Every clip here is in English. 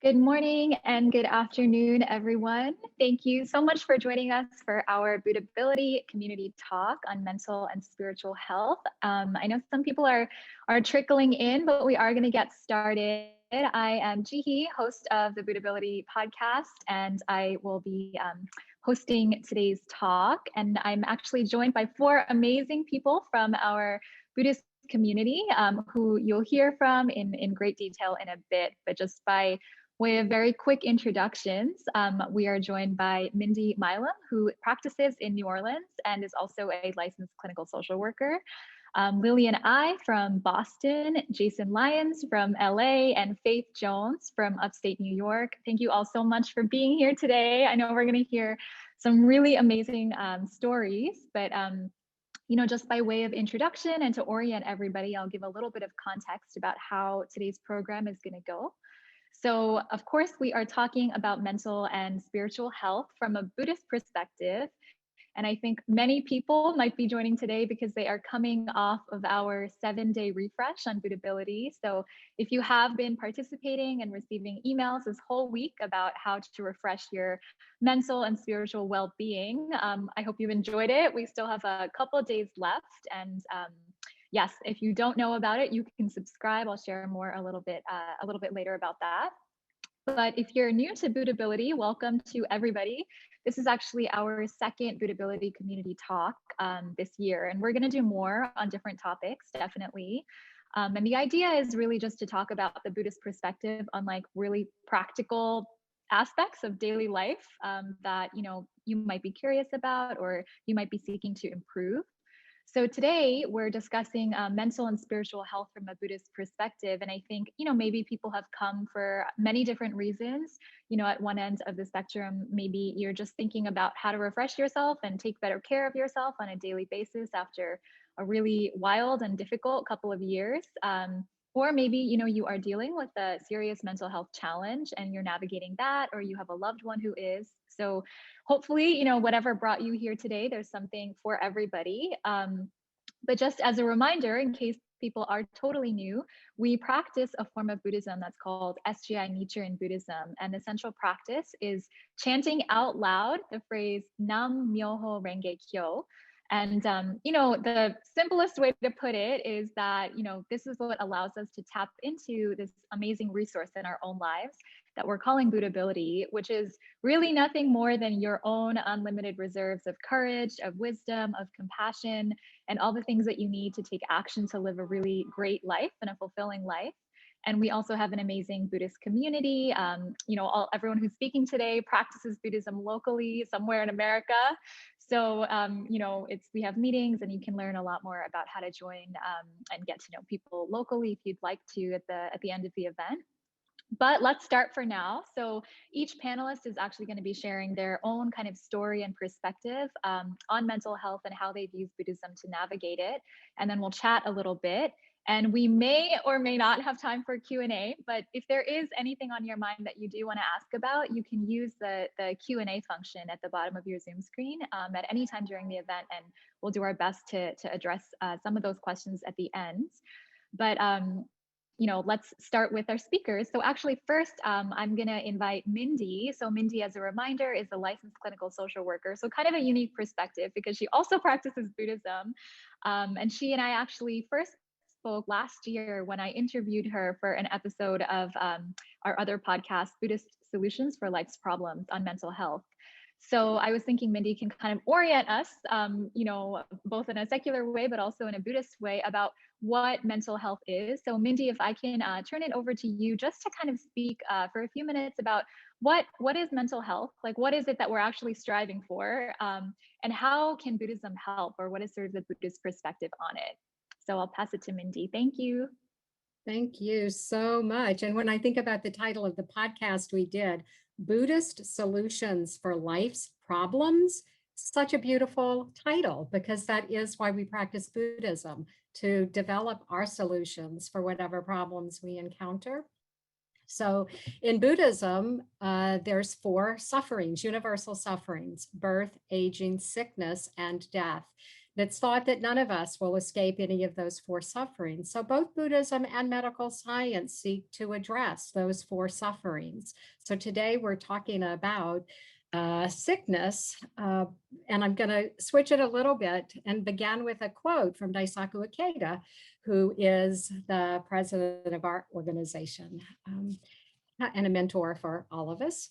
Good morning and good afternoon, everyone. Thank you so much for joining us for our Buddhability community talk on mental and spiritual health. I know some people are trickling in, but we are going to get started. I am Jihi, host of the Buddhability podcast, and I will be hosting today's talk. And I'm actually joined by four amazing people from our Buddhist community who you'll hear from in great detail in a bit, but just by way of very quick introductions, we are joined by Mindy Milam, who practices in New Orleans and is also a licensed clinical social worker. Lillian I from Boston, Jason Lyons from LA, and Faith Jones from upstate New York. Thank you all so much for being here today. I know we're going to hear some really amazing stories, but just by way of introduction and to orient everybody, I'll give a little bit of context about how today's program is going to go. So, of course, we are talking about mental and spiritual health from a Buddhist perspective. And I think many people might be joining today because they are coming off of our 7-day refresh on Buddhability. So if you have been participating and receiving emails this whole week about how to refresh your mental and spiritual well-being, I hope you've enjoyed it. We still have a couple of days left. And yes, if you don't know about it, you can subscribe. I'll share more a little bit later about that. But if you're new to Buddhability, welcome to everybody. This is actually our second Buddhability community talk this year, and we're going to do more on different topics, definitely. And the idea is really just to talk about the Buddhist perspective on like really practical aspects of daily life that you might be curious about or you might be seeking to improve. So today we're discussing mental and spiritual health from a Buddhist perspective. And I think, maybe people have come for many different reasons. At one end of the spectrum, maybe you're just thinking about how to refresh yourself and take better care of yourself on a daily basis after a really wild and difficult couple of years. Or maybe, you are dealing with a serious mental health challenge and you're navigating that, or you have a loved one who is. So hopefully, whatever brought you here today, there's something for everybody. But just as a reminder, in case people are totally new, we practice a form of Buddhism that's called SGI Nichiren Buddhism. And the central practice is chanting out loud the phrase Nam Myoho Renge Kyo. And, the simplest way to put it is that, this is what allows us to tap into this amazing resource in our own lives that we're calling Buddhability, which is really nothing more than your own unlimited reserves of courage, of wisdom, of compassion, and all the things that you need to take action to live a really great life and a fulfilling life. And we also have an amazing Buddhist community. Everyone who's speaking today practices Buddhism locally somewhere in America. So, we have meetings and you can learn a lot more about how to join and get to know people locally if you'd like to at the end of the event. But let's start for now. So each panelist is actually going to be sharing their own kind of story and perspective on mental health and how they've used Buddhism to navigate it. And then we'll chat a little bit. And we may or may not have time for Q&A, but if there is anything on your mind that you do want to ask about, you can use the Q&A function at the bottom of your Zoom screen at any time during the event, and we'll do our best to address some of those questions at the end. But let's start with our speakers. So actually first, I'm going to invite Mindy. So Mindy, as a reminder, is a licensed clinical social worker. So kind of a unique perspective because she also practices Buddhism. And she and I actually first spoke last year when I interviewed her for an episode of our other podcast, Buddhist Solutions for Life's Problems on Mental Health. So I was thinking Mindy can kind of orient us, both in a secular way, but also in a Buddhist way about what mental health is. So Mindy, if I can turn it over to you just to kind of speak for a few minutes about what is mental health? Like, what is it that we're actually striving for? And how can Buddhism help, or what is sort of the Buddhist perspective on it? So I'll pass it to Mindy. Thank you. Thank you so much. And when I think about the title of the podcast we did, Buddhist Solutions for Life's Problems, such a beautiful title because that is why we practice Buddhism, to develop our solutions for whatever problems we encounter. So in Buddhism, there's 4 sufferings, universal sufferings: birth, aging, sickness, and death. It's thought that none of us will escape any of those four sufferings. So both Buddhism and medical science seek to address those four sufferings. So today we're talking about sickness, and I'm going to switch it a little bit and begin with a quote from Daisaku Ikeda, who is the president of our organization and a mentor for all of us.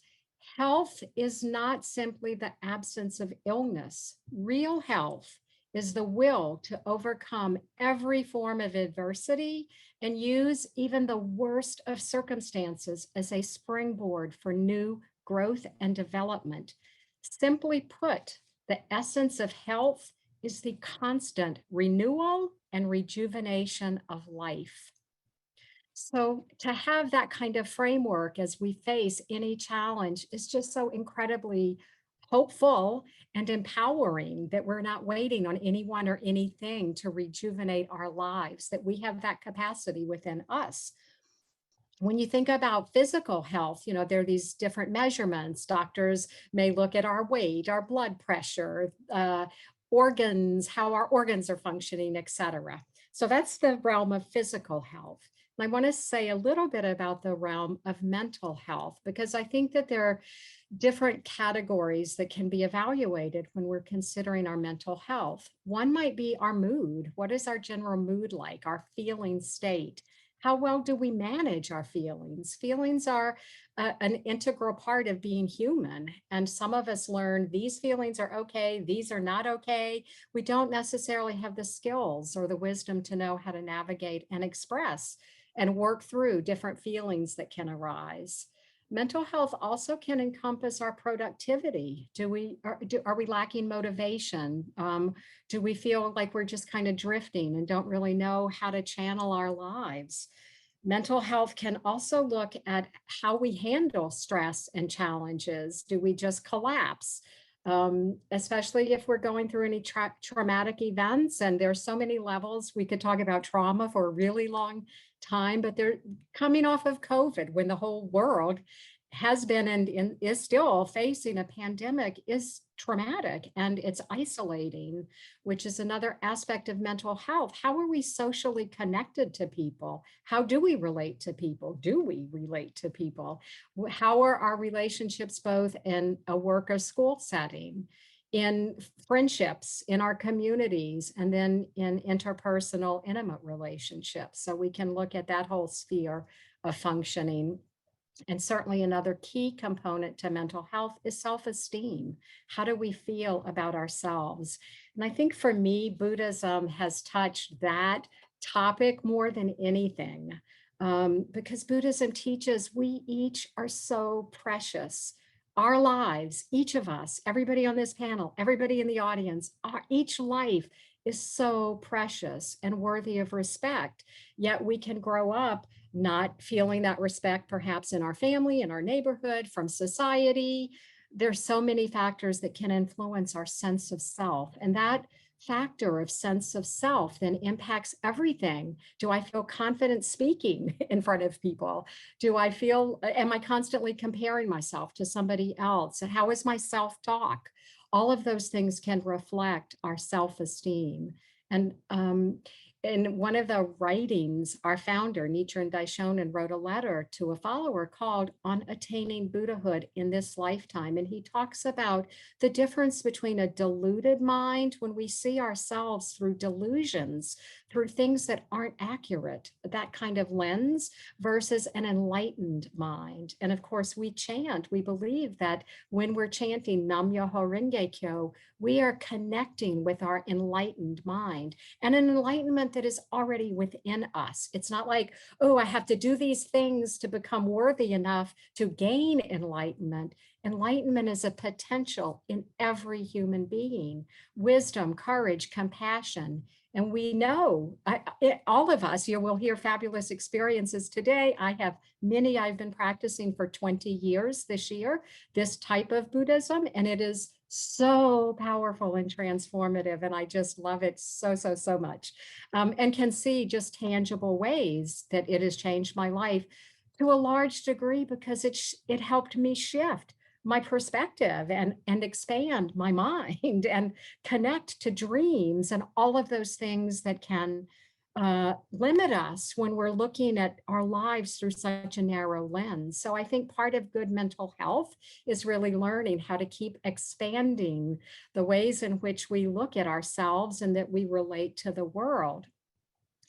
Health is not simply the absence of illness. Real health is the will to overcome every form of adversity and use even the worst of circumstances as a springboard for new growth and development. Simply put, the essence of health is the constant renewal and rejuvenation of life. So to have that kind of framework as we face any challenge is just so incredibly hopeful and empowering, that we're not waiting on anyone or anything to rejuvenate our lives, that we have that capacity within us. When you think about physical health, there are these different measurements. Doctors may look at our weight, our blood pressure, organs, how our organs are functioning, etc. So that's the realm of physical health. And I want to say a little bit about the realm of mental health, because I think that there are different categories that can be evaluated when we're considering our mental health. One might be our mood. What is our general mood like, our feeling state? How well do we manage our feelings? Feelings are an integral part of being human. And some of us learn these feelings are okay, these are not okay. We don't necessarily have the skills or the wisdom to know how to navigate and express and work through different feelings that can arise. Mental health also can encompass our productivity. Are we lacking motivation? Do we feel like we're just kind of drifting and don't really know how to channel our lives? Mental health can also look at how we handle stress and challenges. Do we just collapse? Especially if we're going through any traumatic events, and there's so many levels. We could talk about trauma for a really long time, but they're coming off of COVID, when the whole world has been and is still facing a pandemic, is traumatic and it's isolating, which is another aspect of mental health. How are we socially connected to people? How do we relate to people? Do we relate to people? How are our relationships both in a work or school setting, in friendships, in our communities, and then in interpersonal intimate relationships? So we can look at that whole sphere of functioning. And certainly another key component to mental health is self-esteem. How do we feel about ourselves? And I think for me, Buddhism has touched that topic more than anything, because Buddhism teaches we each are so precious. Our lives, each of us, everybody on this panel, everybody in the audience, each life is so precious and worthy of respect. Yet we can grow up not feeling that respect, perhaps in our family, in our neighborhood, from society. There's so many factors that can influence our sense of self. And that factor of sense of self then impacts everything. Do I feel confident speaking in front of people? Am I constantly comparing myself to somebody else? And how is my self-talk? All of those things can reflect our self-esteem. And in one of the writings, our founder, Nichiren Daishonin, wrote a letter to a follower called On Attaining Buddhahood in This Lifetime. And he talks about the difference between a deluded mind, when we see ourselves through delusions, through things that aren't accurate, that kind of lens, versus an enlightened mind. And of course, we believe that when we're chanting Nam Myoho Renge Kyo, we are connecting with our enlightened mind, and an enlightenment that is already within us. It's not like, oh, I have to do these things to become worthy enough to gain enlightenment. Enlightenment is a potential in every human being. Wisdom, courage, compassion. And we know, all of us, you will hear fabulous experiences today. I have many. I've been practicing for 20 years this year, this type of Buddhism, and it is so powerful and transformative. And I just love it so, so, so much, and can see just tangible ways that it has changed my life to a large degree, because it helped me shift my perspective and expand my mind and connect to dreams and all of those things that can limit us when we're looking at our lives through such a narrow lens. So I think part of good mental health is really learning how to keep expanding the ways in which we look at ourselves and that we relate to the world.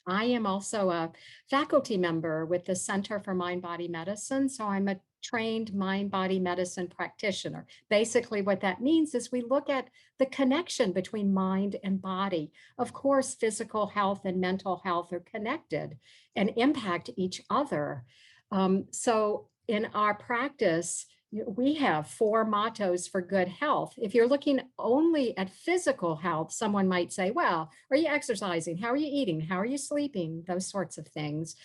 I am also a faculty member with the Center for Mind Body Medicine. So I'm a trained mind body medicine practitioner. Basically, what that means is we look at the connection between mind and body. Of course, physical health and mental health are connected and impact each other. So in our practice, we have 4 mottos for good health. If you're looking only at physical health, someone might say, well, are you exercising? How are you eating? How are you sleeping? Those sorts of things.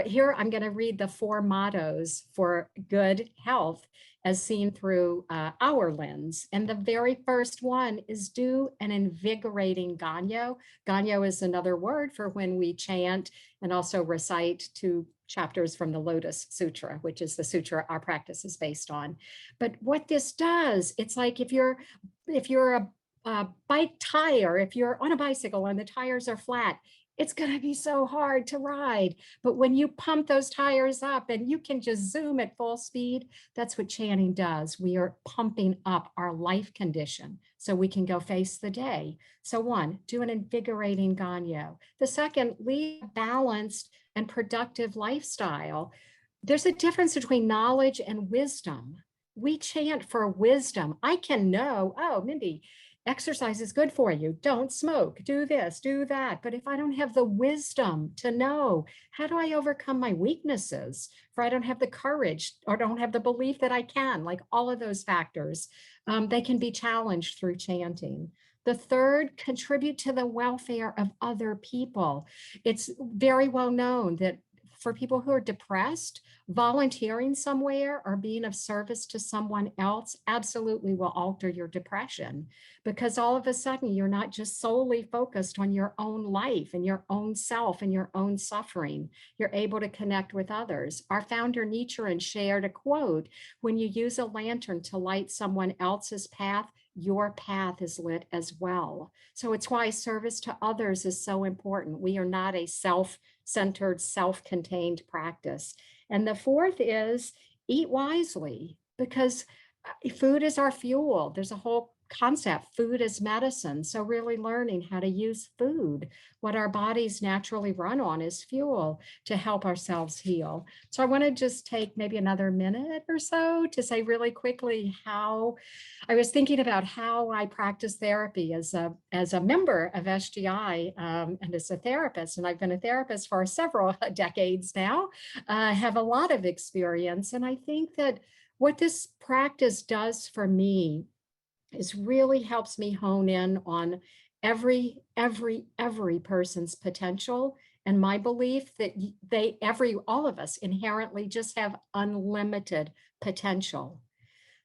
Here, I'm going to read the 4 mottos for good health as seen through our lens. And the very first one is do an invigorating ganyo. Ganyo is another word for when we chant and also recite 2 chapters from the Lotus Sutra, which is the sutra our practice is based on. But what this does, it's like if you're a bike tire, if you're on a bicycle and the tires are flat, it's going to be so hard to ride. But when you pump those tires up and you can just zoom at full speed, that's what chanting does. We are pumping up our life condition so we can go face the day. So 1, do an invigorating ganyo. The second, lead a balanced and productive lifestyle. There's a difference between knowledge and wisdom. We chant for wisdom. I can know, oh, Mindy, exercise is good for you. Don't smoke, do this, do that. But if I don't have the wisdom to know, how do I overcome my weaknesses? If I don't have the courage or don't have the belief that I can, like all of those factors, they can be challenged through chanting. The third, contribute to the welfare of other people. It's very well known that for people who are depressed, volunteering somewhere or being of service to someone else absolutely will alter your depression, because all of a sudden you're not just solely focused on your own life and your own self and your own suffering. You're able to connect with others. Our founder Nichiren shared a quote: when you use a lantern to light someone else's path, your path is lit as well. So it's why service to others is so important. We are not a self-centered, self-contained practice. And the fourth is eat wisely, because food is our fuel. There's a whole concept, food is medicine. So really learning how to use food, what our bodies naturally run on, is fuel to help ourselves heal. So I want to just take maybe another minute or so to say really quickly how I was thinking about how I practice therapy as a member of SGI and as a therapist. And I've been a therapist for several decades now. I have a lot of experience. And I think that what this practice does for me is really helps me hone in on every person's potential, and my belief that all of us inherently just have unlimited potential.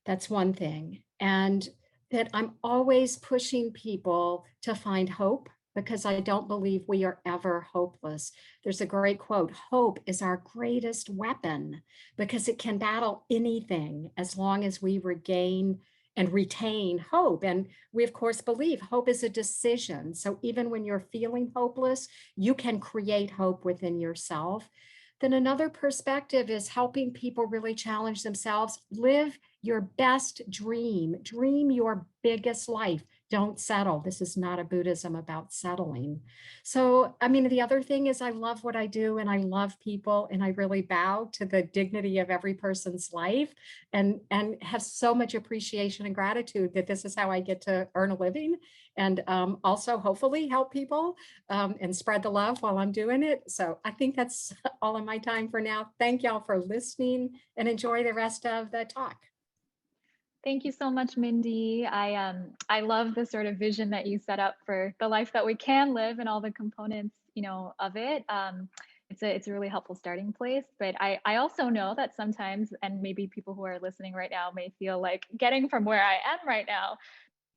That's one thing. And that I'm always pushing people to find hope, because I don't believe we are ever hopeless. There's a great quote: hope is our greatest weapon, because it can battle anything as long as we regain and retain hope. And we, of course, believe hope is a decision. So even when you're feeling hopeless, you can create hope within yourself. Then another perspective is helping people really challenge themselves. Live your best dream. Dream your biggest life. Don't settle. This is not a Buddhism about settling. So, I mean, the other thing is I love what I do and I love people, and I really bow to the dignity of every person's life, and have so much appreciation and gratitude that this is how I get to earn a living, and also hopefully help people and spread the love while I'm doing it. So I think that's all of my time for now. Thank y'all for listening, and enjoy the rest of the talk. Thank you so much, Mindy. I love the sort of vision that you set up for the life that we can live and all the components, of it. It's a really helpful starting place. But I also know that sometimes, and maybe people who are listening right now may feel like getting from where I am right now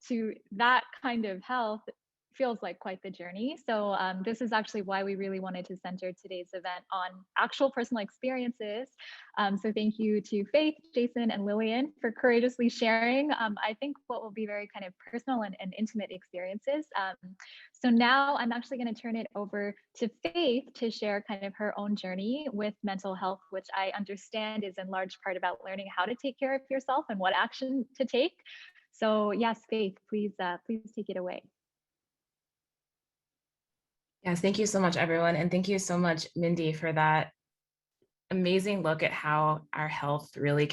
to that kind of health feels like quite the journey. So this is actually why we really wanted to center today's event on actual personal experiences. So thank you to Faith, Jason, and Lillian for courageously sharing, I think, what will be very kind of personal and intimate experiences. So now I'm actually going to turn it over to Faith to share kind of her own journey with mental health, which I understand is in large part about learning how to take care of yourself and what action to take. So yes, Faith, please take it away. Yes, thank you so much, everyone. And thank you so much, Mindy, for that amazing look at how our health really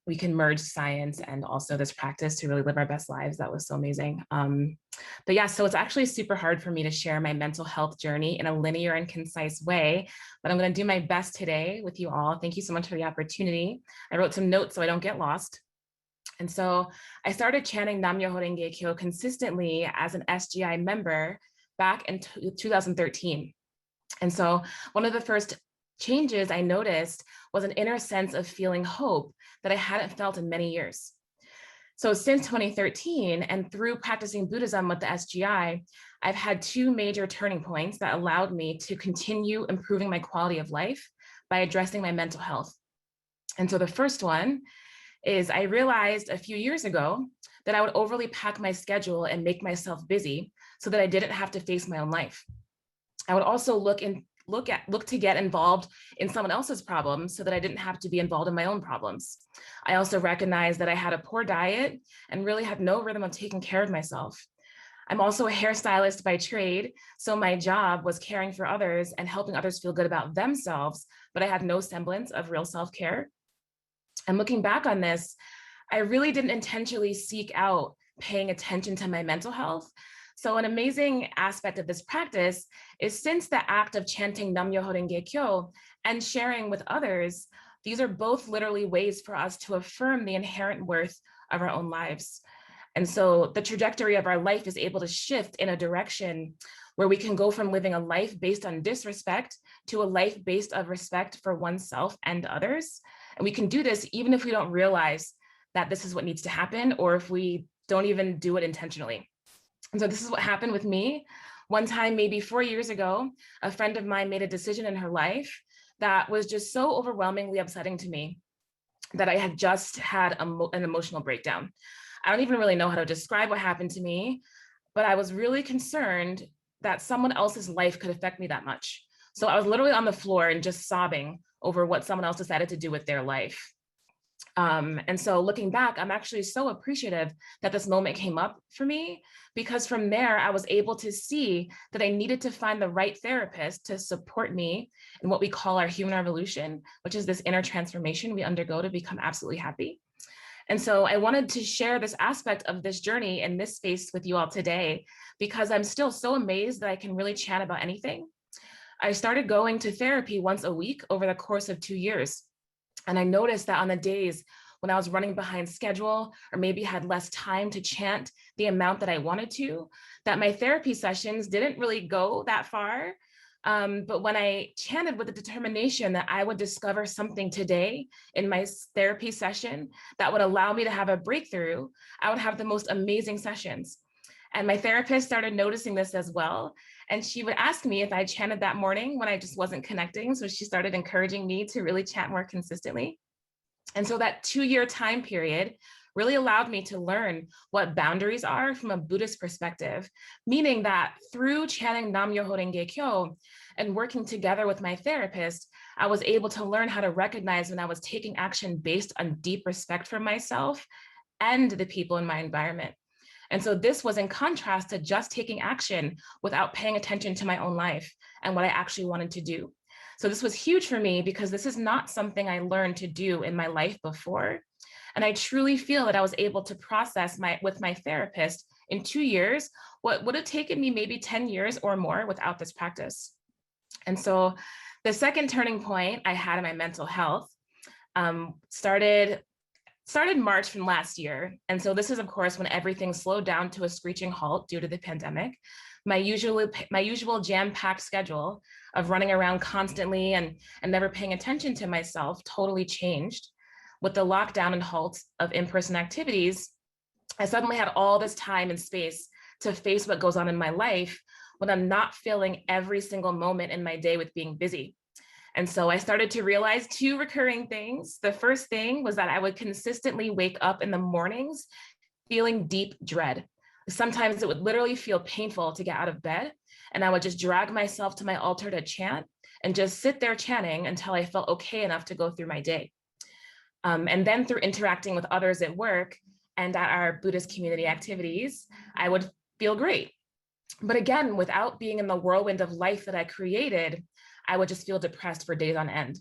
we can merge science and also this practice to really live our best lives. That was so amazing. But yeah, so it's actually super hard for me to share my mental health journey in a linear and concise way, but I'm going to do my best today with you all. Thank you so much for the opportunity. I wrote some notes so I don't get lost. And so I started chanting Nam-myoho Renge Kyo consistently as an SGI member back in 2013. And so one of the first changes I noticed was an inner sense of feeling hope that I hadn't felt in many years. So since 2013 and through practicing Buddhism with the SGI, I've had two major turning points that allowed me to continue improving my quality of life by addressing my mental health. And so the first one is I realized a few years ago that I would overly pack my schedule and make myself busy so that I didn't have to face my own life. I would also look to get involved in someone else's problems so that I didn't have to be involved in my own problems. I also recognized that I had a poor diet and really had no rhythm of taking care of myself. I'm also a hairstylist by trade, so my job was caring for others and helping others feel good about themselves, but I had no semblance of real self-care. And looking back on this, I really didn't intentionally seek out paying attention to my mental health. So an amazing aspect of this practice is since the act of chanting Nam-myoho Renge Kyo and sharing with others, these are both literally ways for us to affirm the inherent worth of our own lives. And so the trajectory of our life is able to shift in a direction where we can go from living a life based on disrespect to a life based on respect for oneself and others. And we can do this even if we don't realize that this is what needs to happen, or if we don't even do it intentionally. And so this is what happened with me. One time, maybe 4 years ago, a friend of mine made a decision in her life that was just so overwhelmingly upsetting to me that I had just had an emotional breakdown. I don't even really know how to describe what happened to me, but I was really concerned that someone else's life could affect me that much. So I was literally on the floor and just sobbing over what someone else decided to do with their life. And so looking back, I'm actually so appreciative that this moment came up for me, because from there, I was able to see that I needed to find the right therapist to support me in what we call our human revolution, which is this inner transformation we undergo to become absolutely happy. And so I wanted to share this aspect of this journey in this space with you all today, because I'm still so amazed that I can really chat about anything. I started going to therapy once a week over the course of 2 years. And I noticed that on the days when I was running behind schedule or maybe had less time to chant the amount that I wanted to, that my therapy sessions didn't really go that far. But when I chanted with the determination that I would discover something today in my therapy session that would allow me to have a breakthrough, I would have the most amazing sessions. And my therapist started noticing this as well. And she would ask me if I chanted that morning when I just wasn't connecting. So she started encouraging me to really chant more consistently. And so that 2-year time period really allowed me to learn what boundaries are from a Buddhist perspective, meaning that through chanting Nam-myoho Renge Kyo and working together with my therapist, I was able to learn how to recognize when I was taking action based on deep respect for myself and the people in my environment. And so this was in contrast to just taking action without paying attention to my own life and what I actually wanted to do. So this was huge for me because this is not something I learned to do in my life before. And I truly feel that I was able to process with my therapist in 2 years what would have taken me maybe 10 years or more without this practice. And so the second turning point I had in my mental health started March from last year. And so this is, of course, when everything slowed down to a screeching halt due to the pandemic. My usual jam-packed schedule of running around constantly and never paying attention to myself totally changed. With the lockdown and halt of in-person activities, I suddenly had all this time and space to face what goes on in my life when I'm not filling every single moment in my day with being busy. And so I started to realize two recurring things. The first thing was that I would consistently wake up in the mornings feeling deep dread. Sometimes it would literally feel painful to get out of bed, and I would just drag myself to my altar to chant and just sit there chanting until I felt okay enough to go through my day. And then through interacting with others at work and at our Buddhist community activities, I would feel great. But again, without being in the whirlwind of life that I created, I would just feel depressed for days on end.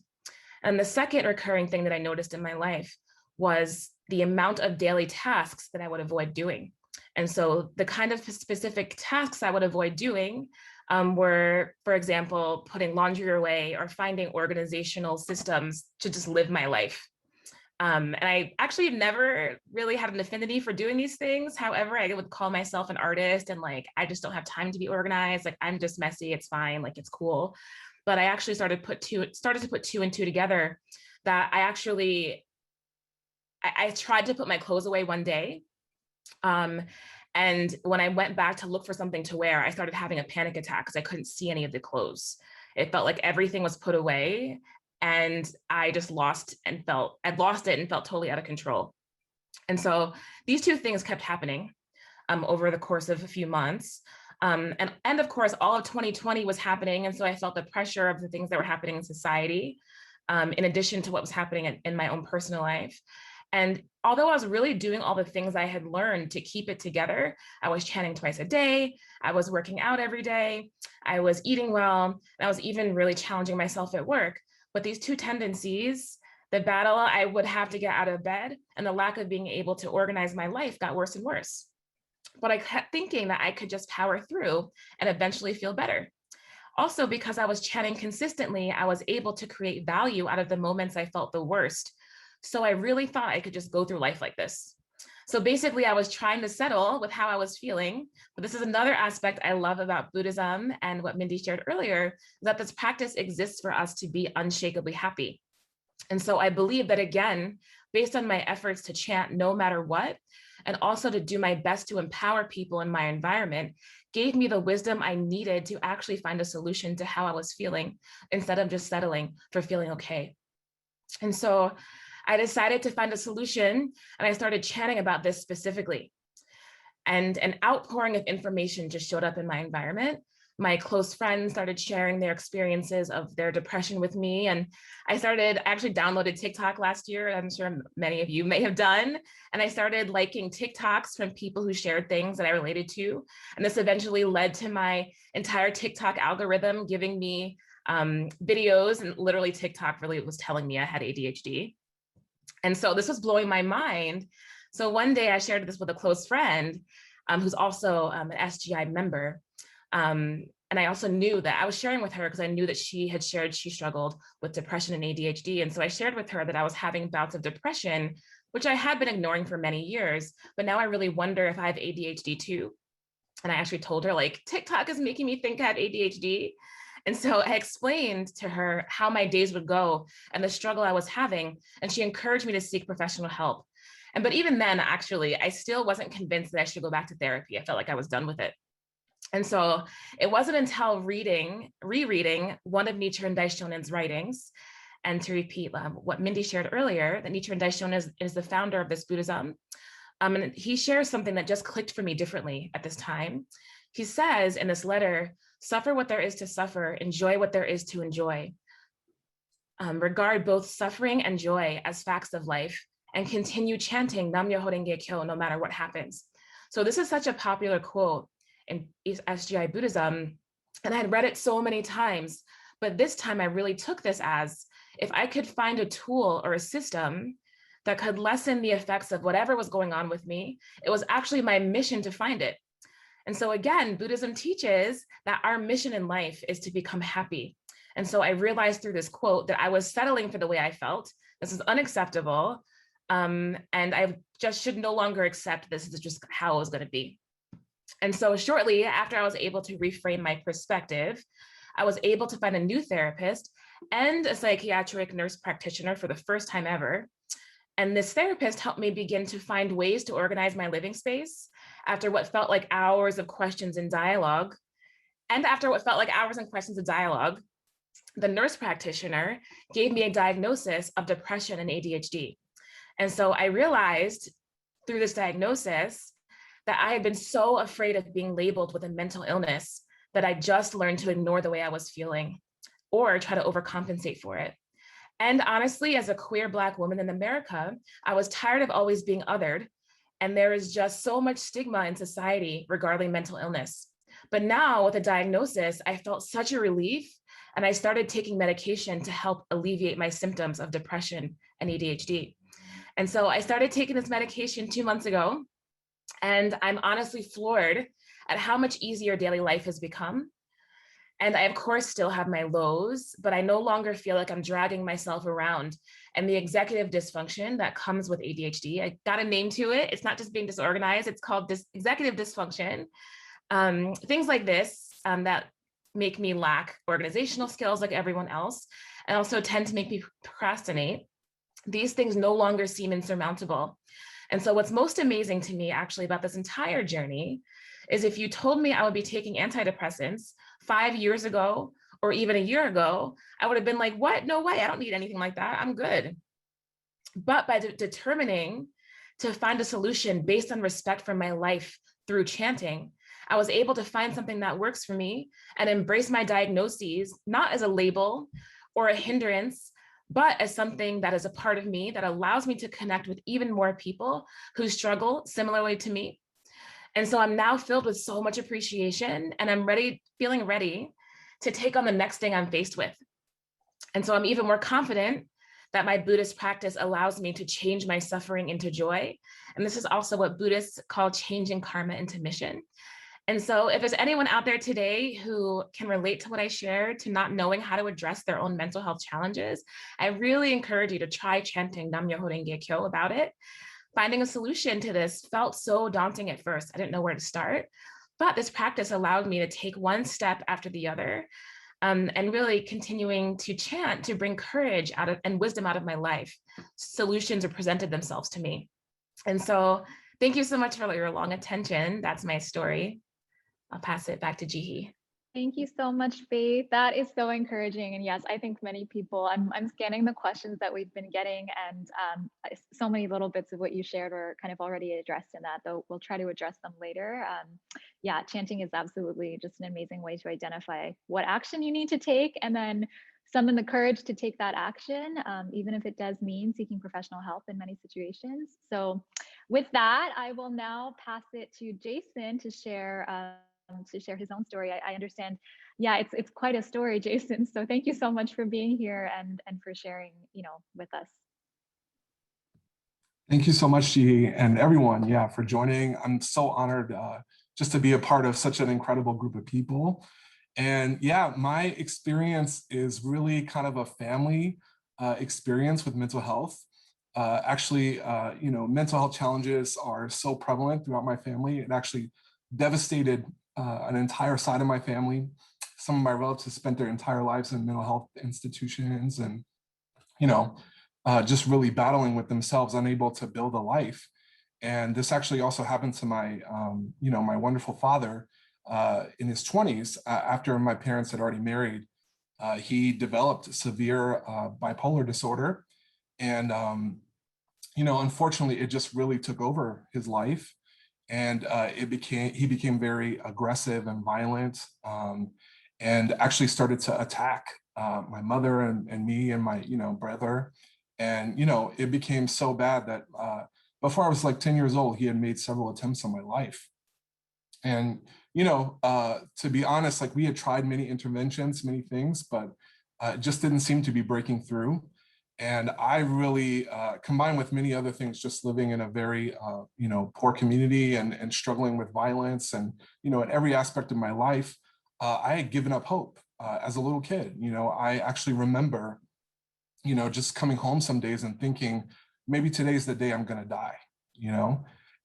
And the second recurring thing that I noticed in my life was the amount of daily tasks that I would avoid doing. And so the kind of specific tasks I would avoid doing were, for example, putting laundry away or finding organizational systems to just live my life. And I actually never really had an affinity for doing these things. However, I would call myself an artist and like, I just don't have time to be organized. Like, I'm just messy. It's fine. Like, it's cool. But I actually started to put two and two together, that I tried to put my clothes away one day. And when I went back to look for something to wear, I started having a panic attack because I couldn't see any of the clothes. It felt like everything was put away, and I just lost it and felt totally out of control. And so these two things kept happening over the course of a few months. And of course, all of 2020 was happening. And so I felt the pressure of the things that were happening in society, in addition to what was happening in my own personal life. And although I was really doing all the things I had learned to keep it together, I was chanting twice a day, I was working out every day, I was eating well, and I was even really challenging myself at work. But these two tendencies, the battle I would have to get out of bed and the lack of being able to organize my life, got worse and worse. But I kept thinking that I could just power through and eventually feel better. Also, because I was chanting consistently, I was able to create value out of the moments I felt the worst. So I really thought I could just go through life like this. So basically, I was trying to settle with how I was feeling. But this is another aspect I love about Buddhism and what Mindy shared earlier, that this practice exists for us to be unshakably happy. And so I believe that, again, based on my efforts to chant no matter what, and also to do my best to empower people in my environment, gave me the wisdom I needed to actually find a solution to how I was feeling, instead of just settling for feeling okay. And so I decided to find a solution, and I started chanting about this specifically. And an outpouring of information just showed up in my environment. My close friends started sharing their experiences of their depression with me. And I actually downloaded TikTok last year. I'm sure many of you may have done. And I started liking TikToks from people who shared things that I related to. And this eventually led to my entire TikTok algorithm giving me videos, and literally TikTok really was telling me I had ADHD. And so this was blowing my mind. So one day I shared this with a close friend who's also an SGI member. And I also knew that I was sharing with her because I knew that she had shared she struggled with depression and ADHD. And so I shared with her that I was having bouts of depression, which I had been ignoring for many years. But now I really wonder if I have ADHD too. And I actually told her, like, TikTok is making me think I have ADHD. And so I explained to her how my days would go and the struggle I was having. And she encouraged me to seek professional help. But even then, actually, I still wasn't convinced that I should go back to therapy. I felt like I was done with it. And so it wasn't until rereading one of Nichiren Daishonen's writings, and to repeat what Mindy shared earlier, that Nichiren Daishonen is the founder of this Buddhism. And he shares something that just clicked for me differently at this time. He says in this letter, suffer what there is to suffer, enjoy what there is to enjoy. Regard both suffering and joy as facts of life, and continue chanting Nam-myoho Renge Kyo no matter what happens. So this is such a popular quote in SGI Buddhism, and I had read it so many times, but this time I really took this as, if I could find a tool or a system that could lessen the effects of whatever was going on with me, it was actually my mission to find it. And so again, Buddhism teaches that our mission in life is to become happy. And so I realized through this quote that I was settling for the way I felt. This is unacceptable. And I just should no longer accept this is just how it was going to be. And so shortly after I was able to reframe my perspective, I was able to find a new therapist and a psychiatric nurse practitioner for the first time ever. And this therapist helped me begin to find ways to organize my living space after what felt like hours of questions and dialogue. And after what felt like hours and questions of dialogue, the nurse practitioner gave me a diagnosis of depression and ADHD. And so I realized through this diagnosis that I had been so afraid of being labeled with a mental illness that I just learned to ignore the way I was feeling or try to overcompensate for it. And honestly, as a queer Black woman in America, I was tired of always being othered. And there is just so much stigma in society regarding mental illness. But now with a diagnosis, I felt such a relief, and I started taking medication to help alleviate my symptoms of depression and ADHD. And so I started taking this medication 2 months ago, and I'm honestly floored at how much easier daily life has become. And I, of course, still have my lows, but I no longer feel like I'm dragging myself around. And the executive dysfunction that comes with ADHD, I got a name to it. It's not just being disorganized, it's called executive dysfunction. Things like this that make me lack organizational skills like everyone else, and also tend to make me procrastinate. These things no longer seem insurmountable. And so what's most amazing to me actually about this entire journey is if you told me I would be taking antidepressants 5 years ago, or even a year ago, I would have been like, what? No way, I don't need anything like that, I'm good. But by determining to find a solution based on respect for my life through chanting, I was able to find something that works for me and embrace my diagnoses, not as a label or a hindrance, but as something that is a part of me that allows me to connect with even more people who struggle similarly to me. And so I'm now filled with so much appreciation, and I'm feeling ready to take on the next thing I'm faced with. And so I'm even more confident that my Buddhist practice allows me to change my suffering into joy. And this is also what Buddhists call changing karma into mission. And so if there's anyone out there today who can relate to what I shared, to not knowing how to address their own mental health challenges, I really encourage you to try chanting Nam Myoho Renge Kyo about it. Finding a solution to this felt so daunting at first. I didn't know where to start, but this practice allowed me to take one step after the other, and really continuing to chant to bring courage out of and wisdom out of my life. Solutions have presented themselves to me. And so thank you so much for your long attention. That's my story. I'll pass it back to Jihi. Thank you so much, Faith. That is so encouraging. And yes, I think many people, I'm scanning the questions that we've been getting, and so many little bits of what you shared were kind of already addressed in that, though we'll try to address them later. Yeah, chanting is absolutely just an amazing way to identify what action you need to take, and then summon the courage to take that action, even if it does mean seeking professional help in many situations. So with that, I will now pass it to Jason to share his own story. I understand, yeah, it's quite a story, Jason. So thank you so much for being here and for sharing, with us. Thank you so much, Jihi, and everyone, for joining. I'm so honored just to be a part of such an incredible group of people. And my experience is really kind of a family experience with mental health. Mental health challenges are so prevalent throughout my family. It actually devastated an entire side of my family. Some of my relatives spent their entire lives in mental health institutions, and just really battling with themselves, unable to build a life. And this actually also happened to my my wonderful father in his 20s. After my parents had already married, he developed severe bipolar disorder, and unfortunately, it just really took over his life. And he became very aggressive and violent, and actually started to attack my mother and me and my to And it became so bad that before I was like 10 years old, he had made several attempts on my life. And to be honest, like, we had tried many interventions, many things, but it just didn't seem to be breaking through. And I really, combined with many other things, just living in a very, poor community and struggling with violence and, in every aspect of my life, I had given up hope as a little kid. I actually remember, just coming home some days and thinking, maybe today's the day I'm going to die,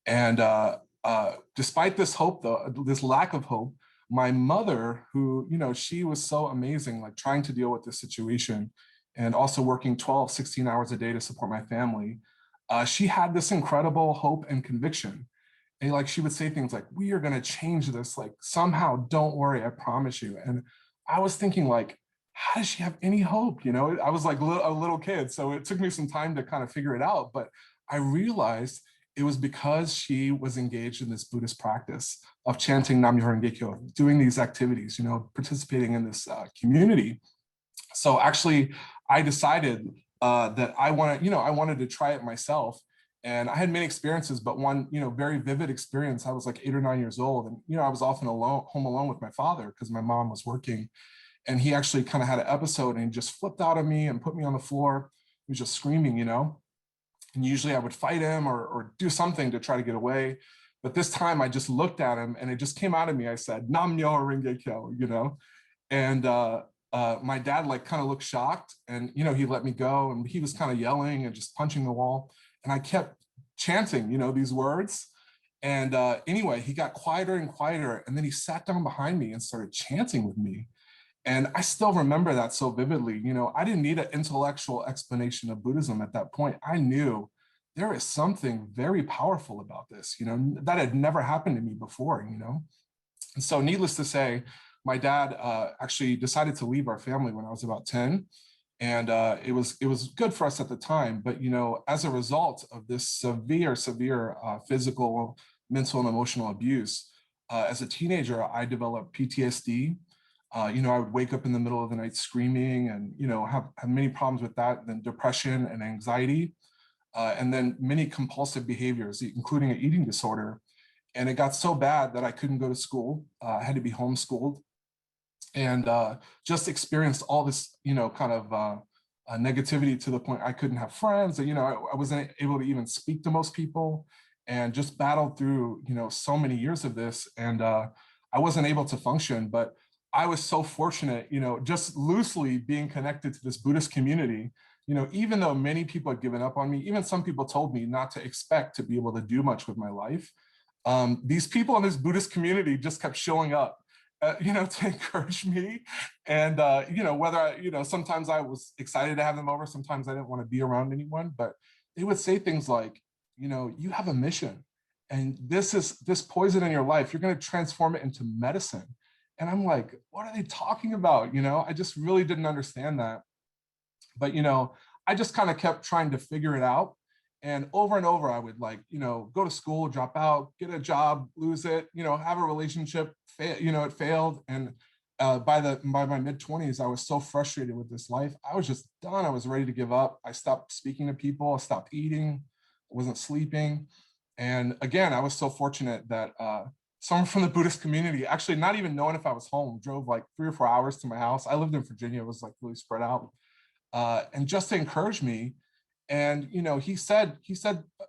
And despite this hope, though, this lack of hope, my mother, who, she was so amazing, like trying to deal with this situation, and also working 12, 16 hours a day to support my family, she had this incredible hope and conviction. And like, she would say things like, we are going to change this, like somehow, don't worry, I promise you. And I was thinking like, how does she have any hope? You know, I was like a little kid. So it took me some time to kind of figure it out. But I realized it was because she was engaged in this Buddhist practice of chanting Nam-myoho Renge Kyo, doing these activities, you know, participating in this community. So actually, I decided that I wanted to try it myself. And I had many experiences, but one, you know, very vivid experience. I was like 8 or 9 years old, and you know, I was often home alone with my father because my mom was working. And he actually kind of had an episode, and he just flipped out at me and put me on the floor. He was just screaming, you know. And usually I would fight him or do something to try to get away. But this time I just looked at him, and it just came out of me. I said, Nam-myoho Renge Kyo, you know. And my dad like kind of looked shocked, and you know, he let me go, and he was kind of yelling and just punching the wall. And I kept chanting, you know, these words. And anyway, he got quieter and quieter, and then he sat down behind me and started chanting with me. And I still remember that so vividly. You know, I didn't need an intellectual explanation of Buddhism at that point. I knew there is something very powerful about this, you know, that had never happened to me before, you know. And so needless to say, my dad actually decided to leave our family when I was about 10. And it was good for us at the time. But, you know, as a result of this severe physical, mental, and emotional abuse, as a teenager, I developed PTSD. You know, I would wake up in the middle of the night screaming, and, you know, have many problems with that, then depression and anxiety, and then many compulsive behaviors, including an eating disorder. And it got so bad that I couldn't go to school. I had to be homeschooled, and just experienced all this, you know, kind of negativity to the point I couldn't have friends. And, you know, I wasn't able to even speak to most people, and just battled through, you know, so many years of this. And I wasn't able to function. But I was so fortunate, you know, just loosely being connected to this Buddhist community. You know, even though many people had given up on me, even some people told me not to expect to be able to do much with my life, these people in this Buddhist community just kept showing up, you know, to encourage me. And, you know, whether you know, sometimes I was excited to have them over, sometimes I didn't want to be around anyone, but they would say things like, you know, you have a mission, and this poison in your life, you're going to transform it into medicine. And I'm like, what are they talking about? You know, I just really didn't understand that. But, you know, I just kind of kept trying to figure it out. And over, I would, like, you know, go to school, drop out, get a job, lose it, you know, have a relationship, you know, it failed. And by my mid-20s, I was so frustrated with this life. I was just done. I was ready to give up. I stopped speaking to people. I stopped eating. I wasn't sleeping. And again, I was so fortunate that someone from the Buddhist community, actually not even knowing if I was home, drove like 3 or 4 hours to my house. I lived in Virginia. It was like really spread out. And just to encourage me. And, you know, he said,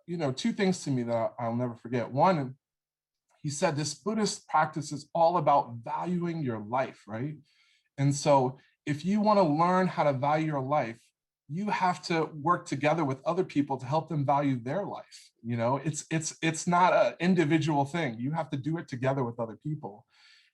you know, 2 things to me that I'll never forget. One, he said, this Buddhist practice is all about valuing your life, right? And so if you want to learn how to value your life, you have to work together with other people to help them value their life. You know, it's not an individual thing. You have to do it together with other people.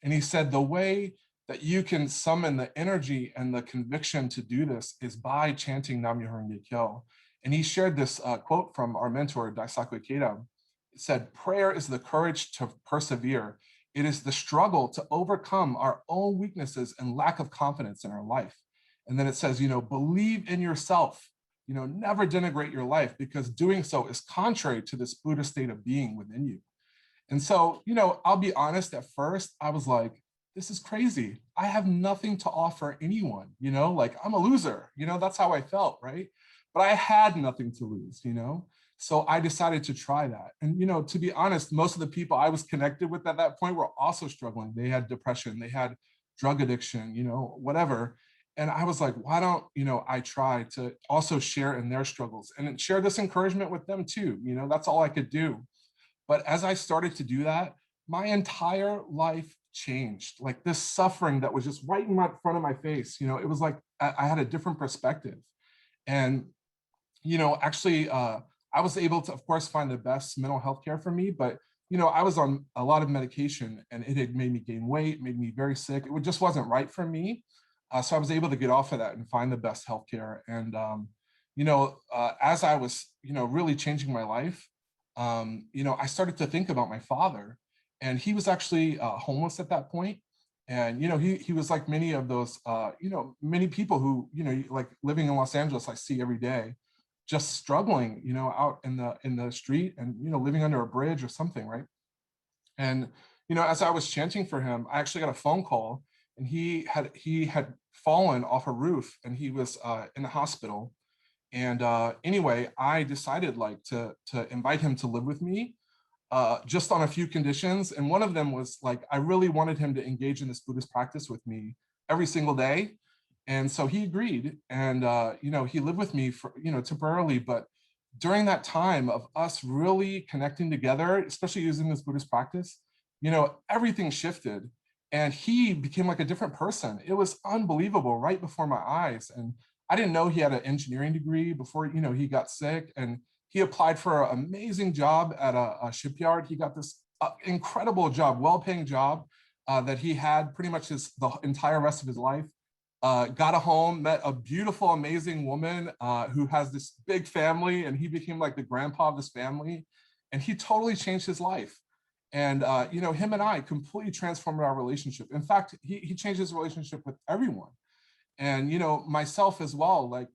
And he said, the way that you can summon the energy and the conviction to do this is by chanting Nam-myoho Renge Kyo. And he shared this quote from our mentor, Daisaku Ikeda. It said, prayer is the courage to persevere. It is the struggle to overcome our own weaknesses and lack of confidence in our life. And then it says, you know, believe in yourself, you know, never denigrate your life, because doing so is contrary to this Buddhist state of being within you. And so, you know, I'll be honest, at first I was like, this is crazy. I have nothing to offer anyone, you know, like I'm a loser, you know, that's how I felt, right? But I had nothing to lose, you know? So I decided to try that. And, you know, to be honest, most of the people I was connected with at that point were also struggling. They had depression, they had drug addiction, you know, whatever. And I was like, why don't, you know, I try to also share in their struggles and share this encouragement with them too. You know, that's all I could do. But as I started to do that, my entire life changed. Like this suffering that was just right in front of my face, you know, it was like I had a different perspective. And, you know, actually, I was able to, of course, find the best mental health care for me. But, you know, I was on a lot of medication, and it had made me gain weight, made me very sick. It just wasn't right for me. So I was able to get off of that and find the best healthcare. And, you know, as I was, you know, really changing my life, I started to think about my father, and he was actually homeless at that point. And, he was like many of those, many people who, like living in Los Angeles, I see every day, just struggling, out in the street and, living under a bridge or something, right? And, as I was chanting for him, I actually got a phone call, and he had fallen off a roof, and he was in the hospital. And anyway, I decided like to invite him to live with me, just on a few conditions. And one of them was like, I really wanted him to engage in this Buddhist practice with me every single day. And so he agreed, and he lived with me for, temporarily. But during that time of us really connecting together, especially using this Buddhist practice, everything shifted, and he became like a different person. It was unbelievable right before my eyes. And I didn't know he had an engineering degree before, he got sick, and he applied for an amazing job at a shipyard. He got this incredible job, well-paying job that he had pretty much the entire rest of his life. Got a home, met a beautiful, amazing woman who has this big family, and he became like the grandpa of this family, and he totally changed his life. And him and I completely transformed our relationship. In fact, he changed his relationship with everyone. And myself as well, like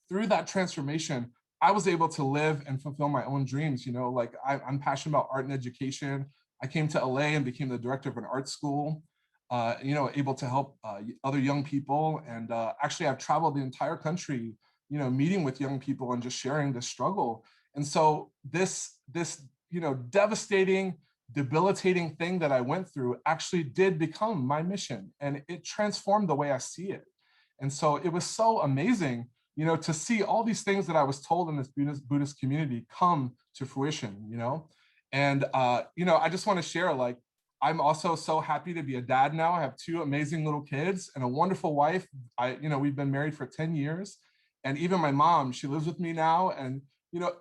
through that transformation, I was able to live and fulfill my own dreams. Like I'm passionate about art and education. I came to LA and became the director of an art school, able to help other young people. And actually I've traveled the entire country, meeting with young people and just sharing this struggle. And so this devastating, debilitating thing that I went through actually did become my mission, and it transformed the way I see it. And so it was so amazing, to see all these things that I was told in this Buddhist community come to fruition, And, I just want to share, like, I'm also so happy to be a dad now. I have two amazing little kids and a wonderful wife. We've been married for 10 years. And even my mom, she lives with me now. And,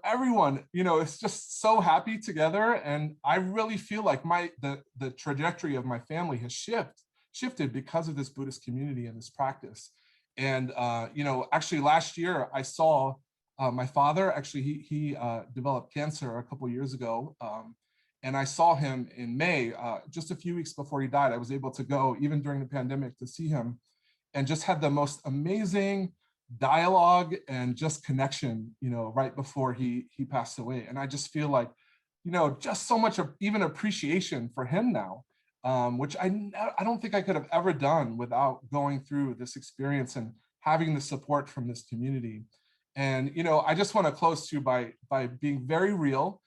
everyone, is just so happy together. And I really feel like the trajectory of my family has shifted because of this Buddhist community and this practice. And, actually last year I saw my father. Actually, he developed cancer a couple of years ago. And I saw him in May, just a few weeks before he died. I was able to go, even during the pandemic, to see him, and just had the most amazing dialogue and just connection, right before he passed away. And I just feel like, just so much of even appreciation for him now, which I don't think I could have ever done without going through this experience and having the support from this community. And, I just want to close too by being very real.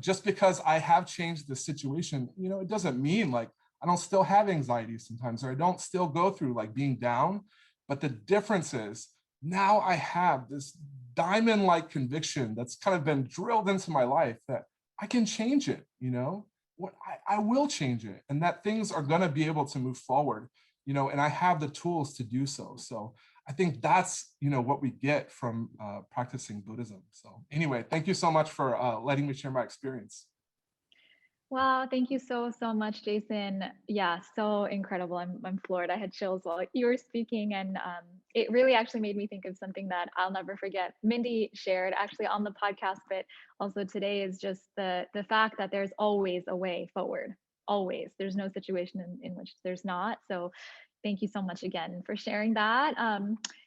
Just because I have changed the situation, it doesn't mean like I don't still have anxiety sometimes, or I don't still go through like being down. But the difference is now I have this diamond-like conviction that's kind of been drilled into my life that I can change it, I will change it, and that things are going to be able to move forward, and I have the tools to do so. So I think that's, what we get from practicing Buddhism. So anyway, thank you so much for letting me share my experience. Wow, thank you so much, Jason. Yeah, so incredible. I'm floored. I had chills while you were speaking, and it really actually made me think of something that I'll never forget. Mindy shared actually on the podcast, but also today, is just the fact that there's always a way forward. Always, there's no situation in which there's not. So thank you so much again for sharing that.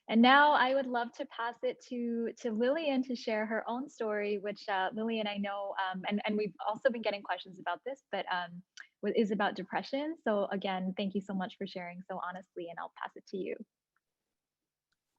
And now I would love to pass it to Lillian to share her own story, which Lillian, I know, and we've also been getting questions about this, but is about depression. So again, thank you so much for sharing so honestly, and I'll pass it to you.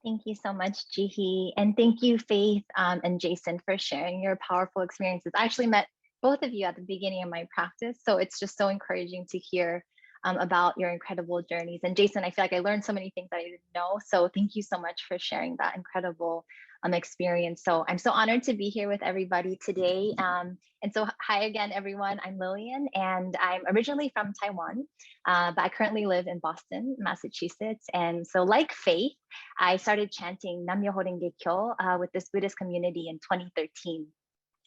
Thank you so much, Jihi. And thank you, Faith and Jason, for sharing your powerful experiences. I actually met both of you at the beginning of my practice, so it's just so encouraging to hear about your incredible journeys. And Jason, I feel like I learned so many things that I didn't know. So thank you so much for sharing that incredible experience. So I'm so honored to be here with everybody today. And so hi again, everyone. I'm Lillian, and I'm originally from Taiwan, but I currently live in Boston, Massachusetts. And so like Faith, I started chanting Nam Myoho Renge Kyo with this Buddhist community in 2013.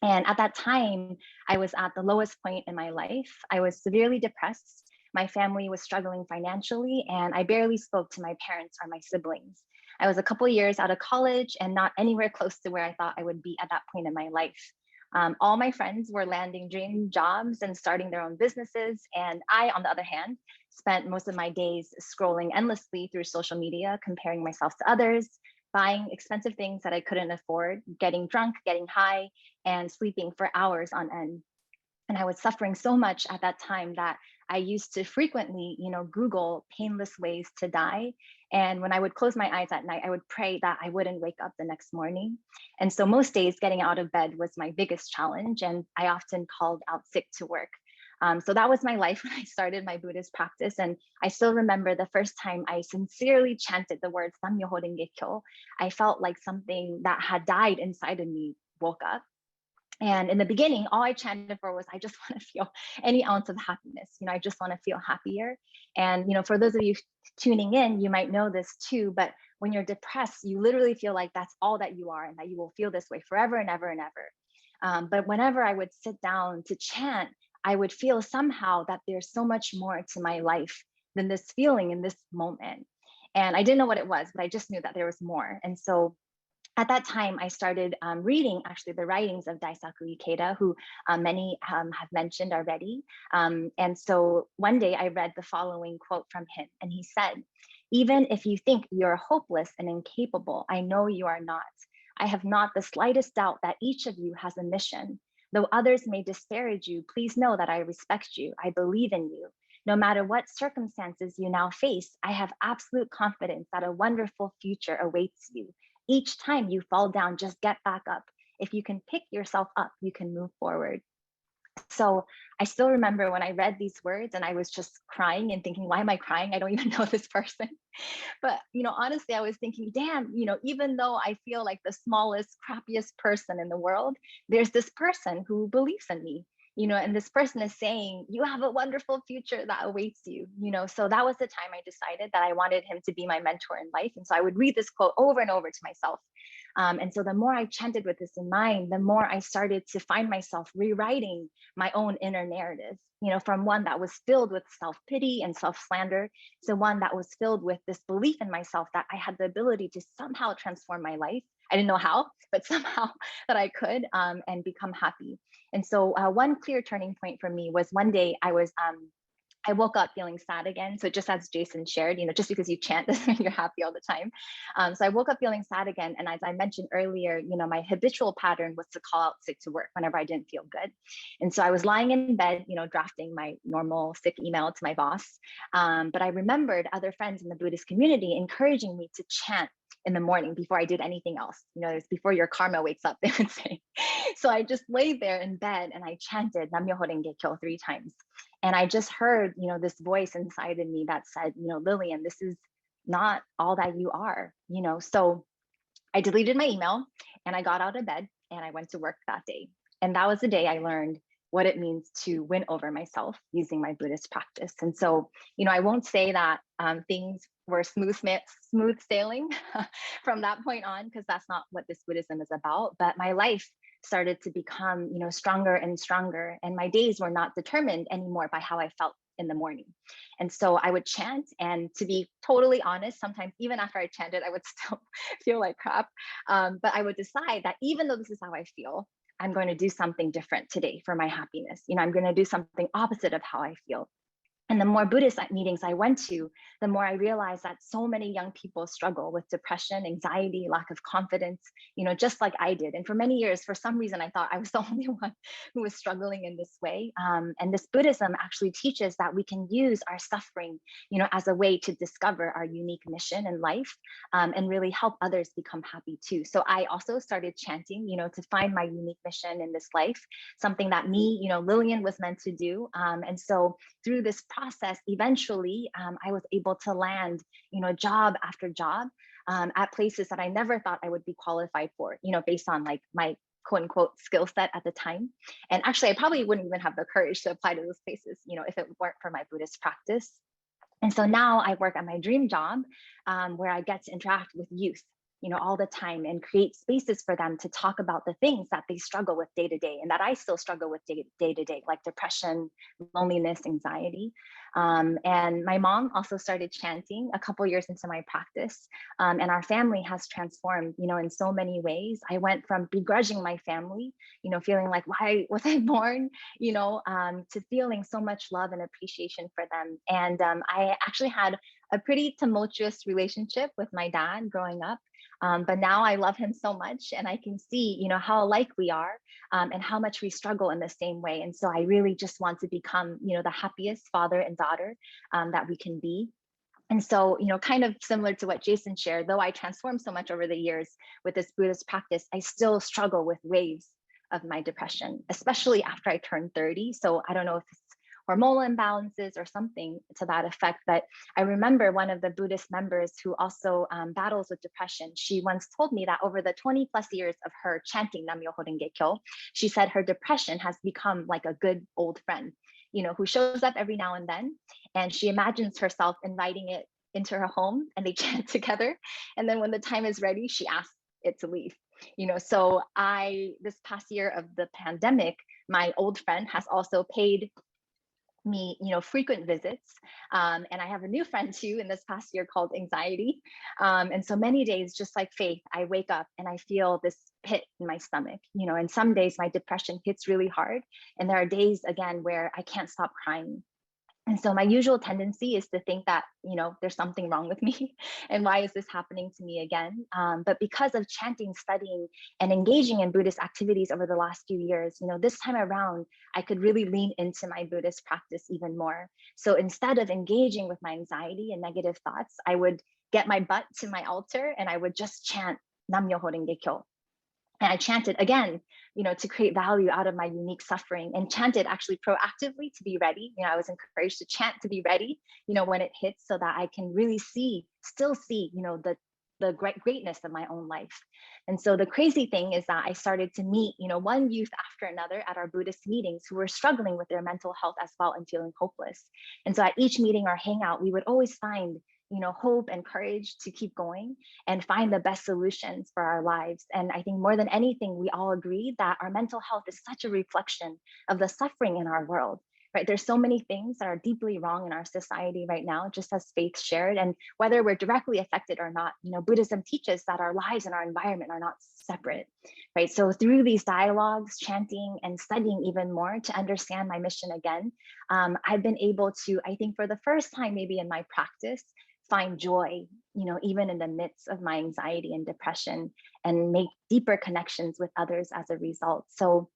And at that time, I was at the lowest point in my life. I was severely depressed. My family was struggling financially, and I barely spoke to my parents or my siblings. I was a couple years out of college and not anywhere close to where I thought I would be at that point in my life. All my friends were landing dream jobs and starting their own businesses. And I, on the other hand, spent most of my days scrolling endlessly through social media, comparing myself to others, buying expensive things that I couldn't afford, getting drunk, getting high, and sleeping for hours on end. And I was suffering so much at that time that I used to frequently, Google painless ways to die. And when I would close my eyes at night, I would pray that I wouldn't wake up the next morning. And so most days getting out of bed was my biggest challenge. And I often called out sick to work. So that was my life when I started my Buddhist practice. And I still remember the first time I sincerely chanted the words Nam Myoho Renge Kyo. I felt like something that had died inside of me woke up. And in the beginning, all I chanted for was, I just want to feel any ounce of happiness. I just want to feel happier. And, for those of you tuning in, you might know this too, but when you're depressed, you literally feel like that's all that you are and that you will feel this way forever and ever and ever. But whenever I would sit down to chant, I would feel somehow that there's so much more to my life than this feeling in this moment. And I didn't know what it was, but I just knew that there was more. And so at that time, I started reading actually the writings of Daisaku Ikeda, who many have mentioned already. And so one day I read the following quote from him, and he said, "Even if you think you're hopeless and incapable, I know you are not. I have not the slightest doubt that each of you has a mission. Though others may disparage you, please know that I respect you. I believe in you. No matter what circumstances you now face, I have absolute confidence that a wonderful future awaits you. Each time you fall down, just get back up. If you can pick yourself up, you can move forward." So I still remember when I read these words and I was just crying and thinking, why am I crying? I don't even know this person. But, honestly, I was thinking, damn, even though I feel like the smallest, crappiest person in the world, there's this person who believes in me. And this person is saying, you have a wonderful future that awaits you, so that was the time I decided that I wanted him to be my mentor in life. And so I would read this quote over and over to myself. And so the more I chanted with this in mind, the more I started to find myself rewriting my own inner narrative, from one that was filled with self-pity and self-slander to one that was filled with this belief in myself that I had the ability to somehow transform my life. I didn't know how, but somehow that I could, and become happy. And so one clear turning point for me was one day I woke up feeling sad again. So just as Jason shared, just because you chant doesn't mean you're happy all the time. So I woke up feeling sad again. And as I mentioned earlier, my habitual pattern was to call out sick to work whenever I didn't feel good. And so I was lying in bed, drafting my normal sick email to my boss. But I remembered other friends in the Buddhist community encouraging me to chant in the morning before I did anything else. It's before your karma wakes up, they would say. So I just laid there in bed and I chanted Nam Myoho Renge Kyo 3 times. And I just heard, this voice inside of me that said, Lillian, this is not all that you are, So I deleted my email and I got out of bed and I went to work that day. And that was the day I learned what it means to win over myself using my Buddhist practice. And so, I won't say that things were smooth sailing from that point on, because that's not what this Buddhism is about. But my life started to become, stronger and stronger. And my days were not determined anymore by how I felt in the morning. And so I would chant, and to be totally honest, sometimes even after I chanted, I would still feel like crap. But I would decide that even though this is how I feel, I'm going to do something different today for my happiness. I'm going to do something opposite of how I feel. And the more Buddhist meetings I went to, the more I realized that so many young people struggle with depression, anxiety, lack of confidence, just like I did. And for many years, for some reason, I thought I was the only one who was struggling in this way. And this Buddhism actually teaches that we can use our suffering, as a way to discover our unique mission in life, and really help others become happy too. So I also started chanting, to find my unique mission in this life, something that me, Lillian was meant to do. And so through this process, eventually, I was able to land, job after job at places that I never thought I would be qualified for, based on like my quote unquote skill set at the time. And actually, I probably wouldn't even have the courage to apply to those places, if it weren't for my Buddhist practice. And so now I work at my dream job, where I get to interact with youth. all the time, and create spaces for them to talk about the things that they struggle with day to day and that I still struggle with day to day, like depression, loneliness, anxiety. And my mom also started chanting a couple years into my practice. And our family has transformed, in so many ways. I went from begrudging my family, feeling like, why was I born, to feeling so much love and appreciation for them. And I actually had a pretty tumultuous relationship with my dad growing up. But now I love him so much, and I can see, how alike we are, and how much we struggle in the same way. And so I really just want to become, the happiest father and daughter that we can be. And so, kind of similar to what Jason shared, though I transformed so much over the years with this Buddhist practice, I still struggle with waves of my depression, especially after I turned 30. So I don't know if it's hormonal imbalances or something to that effect. But I remember one of the Buddhist members who also battles with depression. She once told me that over the 20 plus years of her chanting Nam-myoho Renge Kyo, she said her depression has become like a good old friend, who shows up every now and then. And she imagines herself inviting it into her home, and they chant together. And then when the time is ready, she asks it to leave. So this past year of the pandemic, my old friend has also paid me, frequent visits. And I have a new friend too in this past year called anxiety. And so many days, just like Faith, I wake up and I feel this pit in my stomach, and some days my depression hits really hard. And there are days again where I can't stop crying. And so my usual tendency is to think that, there's something wrong with me and why is this happening to me again? But because of chanting, studying, and engaging in Buddhist activities over the last few years, this time around, I could really lean into my Buddhist practice even more. So instead of engaging with my anxiety and negative thoughts, I would get my butt to my altar and I would just chant Nam-myoho Renge Kyo. And I chanted again, to create value out of my unique suffering, and chanted actually proactively to be ready. I was encouraged to chant to be ready, when it hits, so that I can really still see, the greatness of my own life. And so the crazy thing is that I started to meet, one youth after another at our Buddhist meetings who were struggling with their mental health as well and feeling hopeless. And so at each meeting or hangout, we would always find hope and courage to keep going and find the best solutions for our lives. And I think more than anything, we all agree that our mental health is such a reflection of the suffering in our world, right? There's so many things that are deeply wrong in our society right now, just as Faith shared. And whether we're directly affected or not, Buddhism teaches that our lives and our environment are not separate, right? So through these dialogues, chanting and studying even more to understand my mission again, I've been able to, I think for the first time maybe in my practice, find joy, even in the midst of my anxiety and depression, and make deeper connections with others as a result. So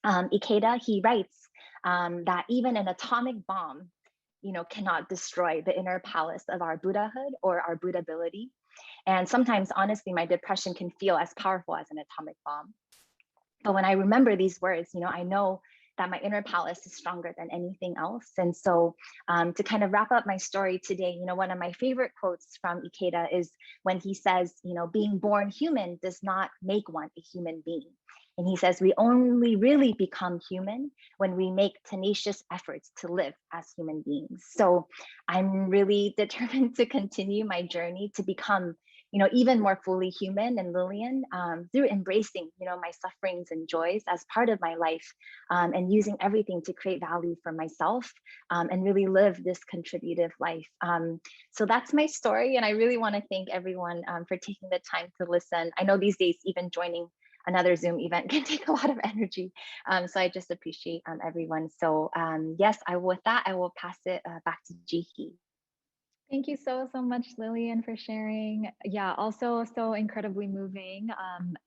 Ikeda, he writes that even an atomic bomb, cannot destroy the inner palace of our Buddhahood or our Buddhability. And sometimes, honestly, my depression can feel as powerful as an atomic bomb. But when I remember these words, I know that my inner palace is stronger than anything else. And so to kind of wrap up my story today, one of my favorite quotes from Ikeda is when he says, being born human does not make one a human being. And he says, we only really become human when we make tenacious efforts to live as human beings. So I'm really determined to continue my journey to become even more fully human and Lillian through embracing, my sufferings and joys as part of my life, and using everything to create value for myself and really live this contributive life. So that's my story. And I really want to thank everyone for taking the time to listen. I know these days, even joining another Zoom event can take a lot of energy. So I just appreciate everyone. So yes, with that, I will pass it back to Jihi. Thank you so much, Lillian, for sharing. Yeah, also so incredibly moving.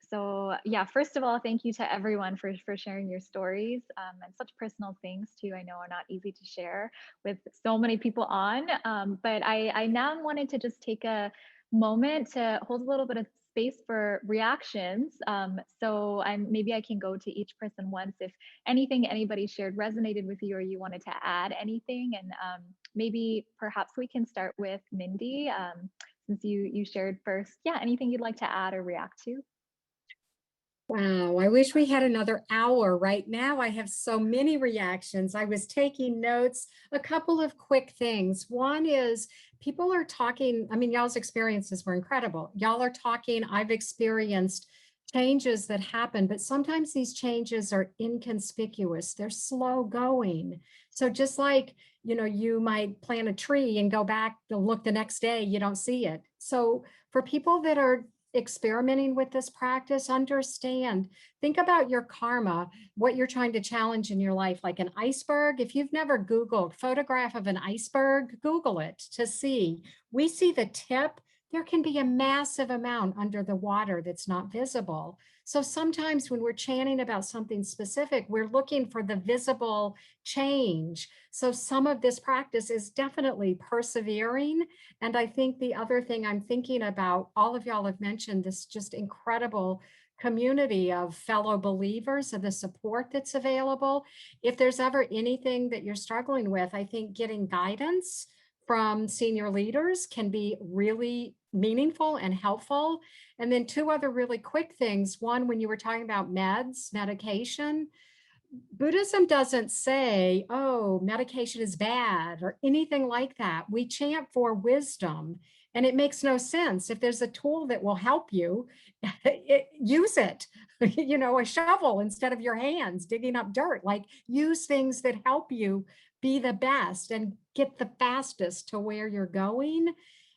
So yeah, first of all, thank you to everyone for sharing your stories and such personal things too. I know are not easy to share with so many people on, but I now wanted to just take a moment to hold a little bit of space for reactions. So maybe I can go to each person once if anything anybody shared resonated with you or you wanted to add anything. And maybe perhaps we can start with Mindy, since you shared first. Yeah, anything you'd like to add or react to? Wow, I wish we had another hour. Right now, I have so many reactions. I was taking notes. A couple of quick things. One is people are talking, I mean, y'all's experiences were incredible. Y'all are talking, I've experienced changes that happen, but sometimes these changes are inconspicuous. They're slow going. So just like, you might plant a tree and go back to look the next day, you don't see it. So for people that are experimenting with this practice, understand, think about your karma, what you're trying to challenge in your life, like an iceberg. If you've never Googled photograph of an iceberg, Google it to see. We see the tip. There can be a massive amount under the water that's not visible. So sometimes when we're chanting about something specific, we're looking for the visible change. So some of this practice is definitely persevering. And I think the other thing I'm thinking about, all of y'all have mentioned this just incredible community of fellow believers and the support that's available. If there's ever anything that you're struggling with, I think getting guidance from senior leaders can be really meaningful and helpful. And then two other really quick things. One, when you were talking about medication, Buddhism doesn't say, oh, medication is bad or anything like that. We chant for wisdom, and it makes no sense. If there's a tool that will help you, use it. A shovel instead of your hands digging up dirt. Like, use things that help you be the best and get the fastest to where you're going.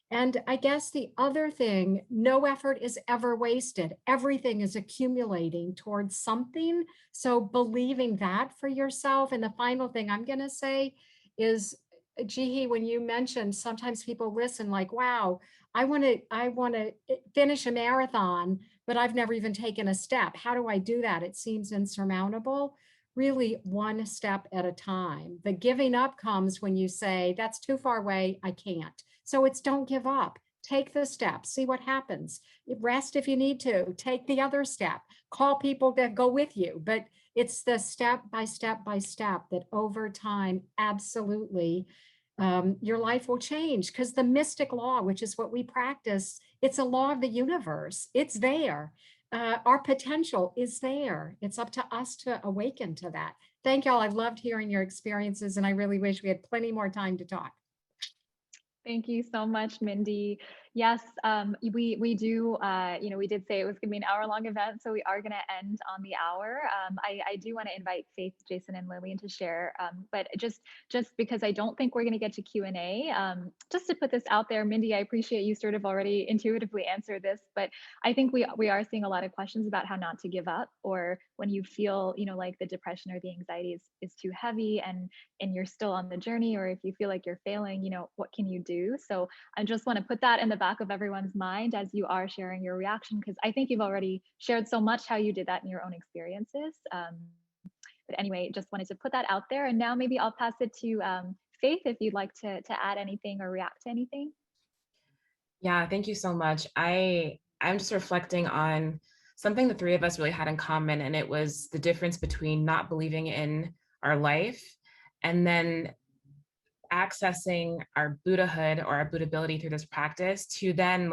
And I guess the other thing, no effort is ever wasted. Everything is accumulating towards something. So believing that for yourself. And the final thing I'm going to say is, Jihi, when you mentioned sometimes people listen like, wow, I want to finish a marathon, but I've never even taken a step. How do I do that? It seems insurmountable. Really, one step at a time. The giving up comes when you say, that's too far away, I can't. So it's don't give up. Take the step, see what happens. Rest if you need to. Take the other step. Call people that go with you. But it's the step by step by step that over time, absolutely, your life will change. Because the mystic law, which is what we practice, it's a law of the universe. It's there. Our potential is there. It's up to us to awaken to that. Thank y'all. I've loved hearing your experiences, and I really wish we had plenty more time to talk. Thank you so much, Mindy. Yes, we do, we did say it was going to be an hour-long event, so we are going to end on the hour. I do want to invite Faith, Jason, and Lillian to share, but just because I don't think we're going to get to Q&A, just to put this out there, Mindy, I appreciate you sort of already intuitively answered this, but I think we are seeing a lot of questions about how not to give up, or when you feel, like the depression or the anxiety is too heavy and you're still on the journey, or if you feel like you're failing, what can you do? So I just want to put that in the back of everyone's mind as you are sharing your reaction, because I think you've already shared so much how you did that in your own experiences. But anyway, just wanted to put that out there. And now maybe I'll pass it to Faith, if you'd like to add anything or react to anything. Yeah, thank you so much. I'm just reflecting on something the three of us really had in common, and it was the difference between not believing in our life and then accessing our Buddhahood or our Buddhability through this practice to then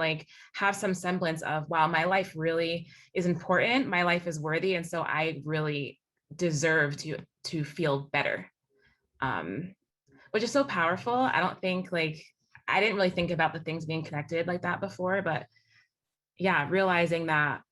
have some semblance of, wow, my life really is important, my life is worthy, and so I really deserve to feel better, which is so powerful. I don't think I didn't really think about the things being connected like that before, but yeah, realizing that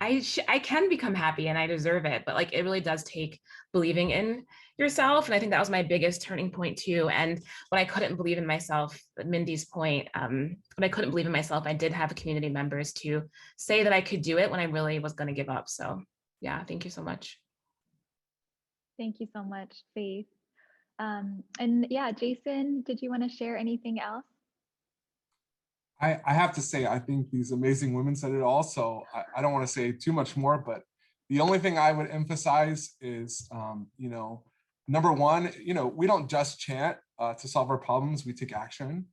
I can become happy and I deserve it, but it really does take believing in yourself. And I think that was my biggest turning point too. And when I couldn't believe in myself, Mindy's point, when I couldn't believe in myself, I did have community members to say that I could do it when I really was going to give up. So yeah, thank you so much. Thank you so much, Faith. And yeah, Jason, did you want to share anything else? I have to say, I think these amazing women said it all, so I don't want to say too much more, but the only thing I would emphasize is, number one, we don't just chant to solve our problems, we take action.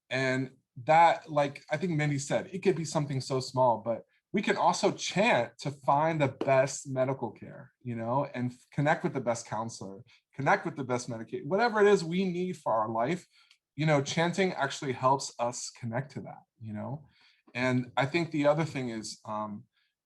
And that, I think Mindy said, it could be something so small, but we can also chant to find the best medical care, and connect with the best counselor, connect with the best medication, whatever it is we need for our life. Chanting actually helps us connect to that, And I think the other thing is,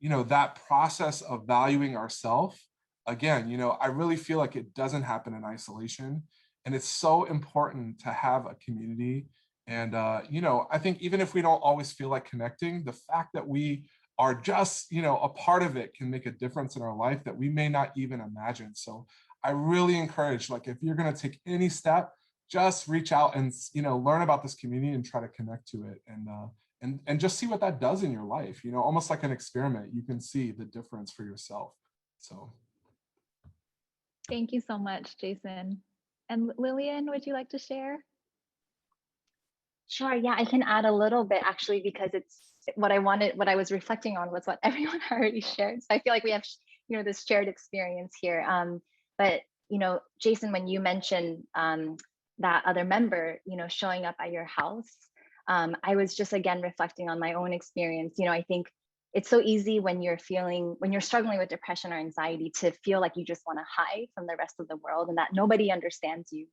that process of valuing ourselves, again, I really feel like it doesn't happen in isolation. And it's so important to have a community. And, I think even if we don't always feel like connecting, the fact that we are just, a part of it can make a difference in our life that we may not even imagine. So I really encourage, like, if you're going to take any step, just reach out and, learn about this community and try to connect to it. And just see what that does in your life, almost like an experiment. You can see the difference for yourself. So. Thank you so much, Jason. And Lillian, would you like to share? Sure. Yeah, I can add a little bit actually, because it's what I was reflecting on was what everyone already shared. So I feel like we have, this shared experience here. But, Jason, when you mentioned that other member, showing up at your house, I was just again reflecting on my own experience. I think it's so easy when you're struggling with depression or anxiety to feel like you just want to hide from the rest of the world and that nobody understands you.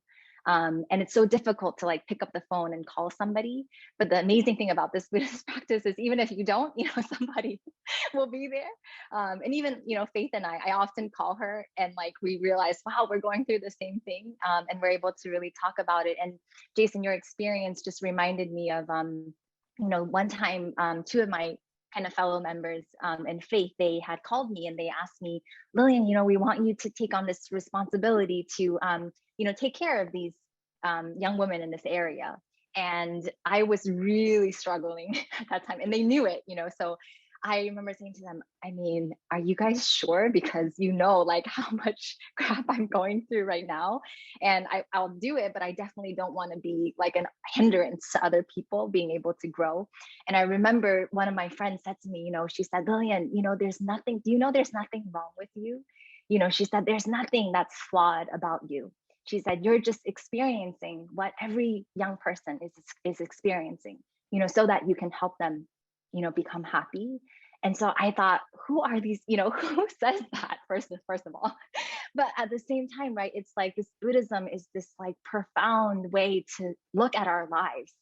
And it's so difficult to like pick up the phone and call somebody. But the amazing thing about this Buddhist practice is even if you don't, somebody will be there. And even, Faith and I often call her and like we realize, wow, we're going through the same thing. And we're able to really talk about it. And Jason, your experience just reminded me of, one time, two of my kind of fellow members in Faith, they had called me and they asked me, Lillian, we want you to take on this responsibility to, take care of these young women in this area. And I was really struggling at that time and they knew it, so I remember saying to them, I mean, are you guys sure? Because like how much crap I'm going through right now. And I'll do it, but I definitely don't want to be like a hindrance to other people being able to grow. And I remember one of my friends said to me, she said, Lillian, there's nothing wrong with you? She said, there's nothing that's flawed about you. She said, you're just experiencing what every young person is experiencing, so that you can help them, become happy. And so I thought, who are these, who says that first of all? But at the same time, right, it's like this Buddhism is this like profound way to look at our lives,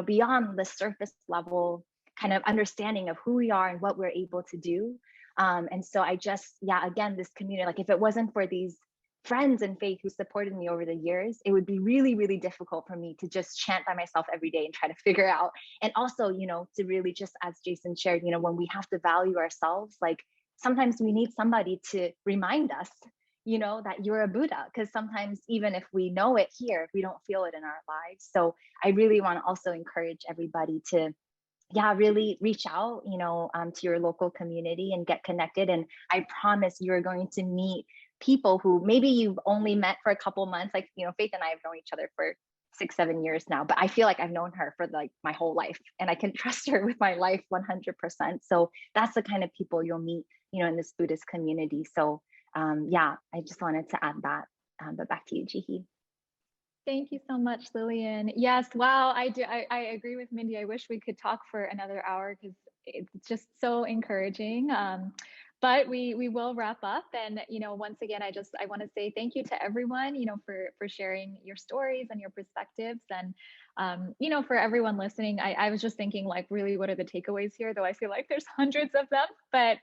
beyond the surface level kind of understanding of who we are and what we're able to do. And so I just, again, this community, like if it wasn't for these friends in Faith who supported me over the years, it would be really, really difficult for me to just chant by myself every day and try to figure out. And also, to really just, as Jason shared, when we have to value ourselves, like sometimes we need somebody to remind us, that you're a Buddha, because sometimes even if we know it here, we don't feel it in our lives. So I really want to also encourage everybody to really reach out, to your local community and get connected. And I promise you're going to meet people who maybe you've only met for a couple months. Like, Faith and I have known each other for 6-7 years now, but I feel like I've known her for like my whole life and I can trust her with my life 100%. So that's the kind of people you'll meet, in this Buddhist community. So I just wanted to add that. But back to you, Jihi. Thank you so much, Lillian. Yes, wow, I do. I agree with Mindy. I wish we could talk for another hour because it's just so encouraging. But we will wrap up. And, once again, I want to say thank you to everyone, for sharing your stories and your perspectives. And, for everyone listening, I was just thinking like, really, what are the takeaways here? Though I feel like there's hundreds of them, but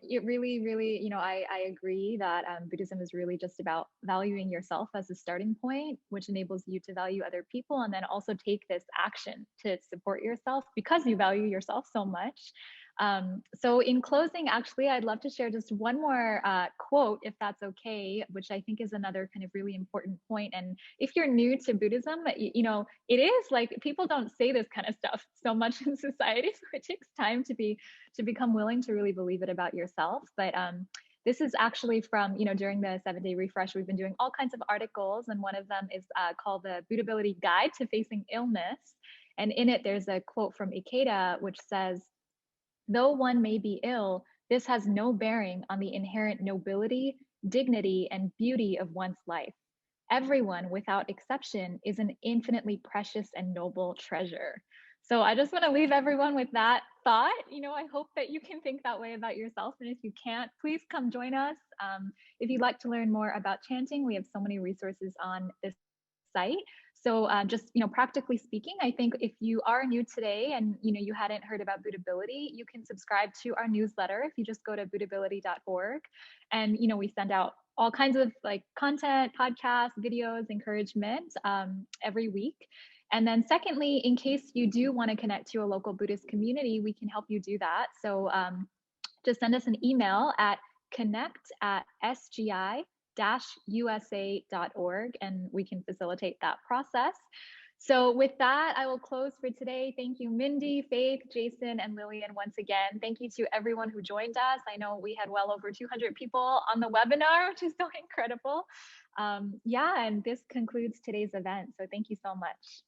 it really, I agree that Buddhism is really just about valuing yourself as a starting point, which enables you to value other people and then also take this action to support yourself because you value yourself so much. So in closing, actually, I'd love to share just one more quote, if that's okay, which I think is another kind of really important point. And if you're new to Buddhism, it is like people don't say this kind of stuff so much in society. So it takes time to become willing to really believe it about yourself. But this is actually from, during the 7-day refresh, we've been doing all kinds of articles. And one of them is called the Buddhability Guide to Facing Illness. And in it, there's a quote from Ikeda, which says, though one may be ill, this has no bearing on the inherent nobility, dignity, and beauty of one's life. Everyone, without exception, is an infinitely precious and noble treasure. So I just want to leave everyone with that thought. I hope that you can think that way about yourself. And if you can't, please come join us. If you'd like to learn more about chanting, we have so many resources on this site. So just, practically speaking, I think if you are new today and, you hadn't heard about Buddhability, you can subscribe to our newsletter if you just go to buddhability.org. And, we send out all kinds of like content, podcasts, videos, encouragement every week. And then secondly, in case you do want to connect to a local Buddhist community, we can help you do that. So just send us an email at connect@sgi-usa.org and we can facilitate that process. So with that, I will close for today. Thank you, Mindy, Faith, Jason, and Lillian once again. Thank you to everyone who joined us. I know we had well over 200 people on the webinar, which is so incredible. And this concludes today's event. So thank you so much.